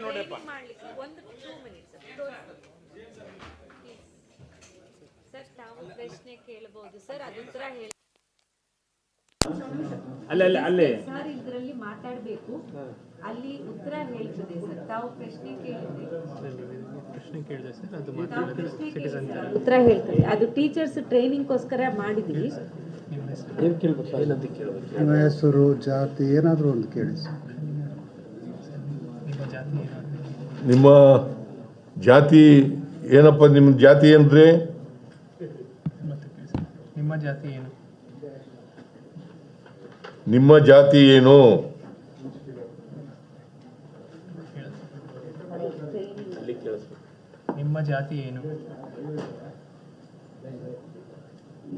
ನೋಡ್ರಪ್ಪ. ಮಾಡ್ಲಿಕ್ಕೆ ಒಂದು 2 ಮಿನಿಟ್ಸ್ ಸರ್ ತಾವು ಪ್ರಶ್ನೆ ಕೇಳಬಹುದು ಸರ್, ಅದು ಉತ್ತರ ಹೇಳಿ ಅಲ್ಲೇ ಸರ್. ಇದರಲ್ಲಿ ಮಾತಾಡಬೇಕು, ಅಲ್ಲಿ ಉತ್ತರ ಹೇಳ್ತದೆ ಸರ್. ತಾವು ಪ್ರಶ್ನೆ ಕೇಳಿದ್ರೆ ಸರ್ ಅದು ಮಾತಾಡೋದು ಸಿಟಿಸನ್ ಉತ್ತರ ಹೇಳ್ತದೆ. ಅದು ಟೀಚರ್ಸ್ ಟ್ರೈನಿಂಗ್ಗೋಸ್ಕರ ಮಾಡಿದ್ವಿ. ಏನು ಕೇಳ್ಬೇಕು ಏನಂತ ಕೇಳಬೇಕು? ನಿಮ್ಮ ಹೆಸರು, ಜಾತಿ ಏನಾದರೂ ಒಂದು ಕೇಳಿ ಸರ್. ನಿಮ್ಮ ಜಾತಿ ಏನಾದ್ರು ನಿಮ್ಮ ಜಾತಿ ಏನಪ್ಪ? ನಿಮ್ಮ ಜಾತಿ ಏನ್ರಿ? ಮತ್ತೆ ಕೇಳಿ ಸರ್. ನಿಮ್ಮ ಜಾತಿ ಏನು? ನಿಮ್ಮ ಜಾತಿ ಏನು? ಅಲ್ಲಿ ಕೇಳಿಸ್ಬೇಕು. ನಿಮ್ಮ ಜಾತಿ ಏನು?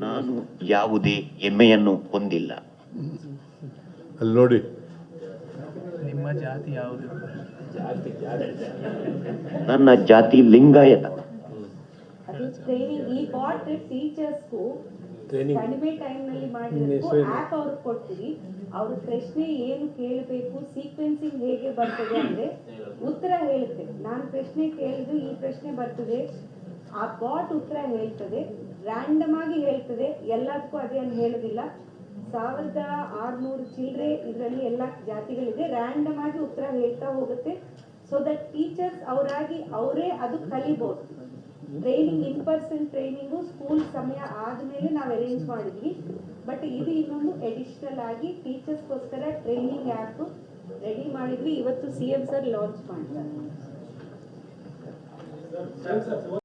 ನಾನು ಯಾವುದೇ ಹೆಮ್ಮೆಯನ್ನು ಹೊಂದಿಲ್ಲ. ಅಲ್ಲಿ ನೋಡಿ. ನಿಮ್ಮ ಜಾತಿ ಯಾವುದು? ನನ್ನ ಜಾತಿ ಲಿಂಗಾಯತ. ಅದು ಟ್ರೈನಿಂಗ್ ಈ ಪಾರ್ಟ್ ಟೀಚರ್ಸ್ಗೂ ಕಡಿಮೆ ಟೈಮ್ ನಲ್ಲಿ ಮಾಡಿರೋದು ಆಪ್ ಅವ್ರಿಗೆ ಕೊಡ್ತೀವಿ. ಅವ್ರ ಪ್ರಶ್ನೆ ಏನು ಕೇಳಬೇಕು, ಸೀಕ್ವೆನ್ಸಿಂಗ್ ಹೇಗೆ ಬರ್ತದೆ ಅಂದ್ರೆ ಉತ್ತರ ಹೇಳುತ್ತೆ. ನಾನು ಪ್ರಶ್ನೆ ಕೇಳಿದ್ರು ಈ ಪ್ರಶ್ನೆ ಬರ್ತದೆ, ಆ ಬಾಟ್ ಉತ್ತರ ಹೇಳ್ತದೆ, ರ್ಯಾಂಡಮ್ ಆಗಿ ಹೇಳ್ತದೆ. ಎಲ್ಲದಕ್ಕೂ ಅದೇನು ಹೇಳೋದಿಲ್ಲ. 1600 ಚಿಲ್ಡ್ರೆ ಇದರಲ್ಲಿ ಎಲ್ಲ ಜಾತಿಗಳಿದೆ. ರ್ಯಾಂಡಮ್ ಆಗಿ ಉತ್ತರ ಹೇಳ್ತಾ ಹೋಗುತ್ತೆ. ಸೊ ದಟ್ ಟೀಚರ್ಸ್ ಅವರೇ ಅದು ಕಲಿಬಹುದು. Training in person training school ಸಮಯ ಆದಮೇಲೆ ನಾವು ಅರೇಂಜ್ ಮಾಡಿದ್ವಿ. ಬಟ್ ಇದು ಇನ್ನೊಂದು ಎಡಿಷನಲ್ ಆಗಿ ಟೀಚರ್ಸ್ಗೋಸ್ಕರ ಟ್ರೈನಿಂಗ್ ಆ್ಯಪ್ ರೆಡಿ ಮಾಡಿದ್ವಿ. ಇವತ್ತು CM ಸರ್ ಲಾಂಚ್ ಮಾಡ್ತಾರೆ.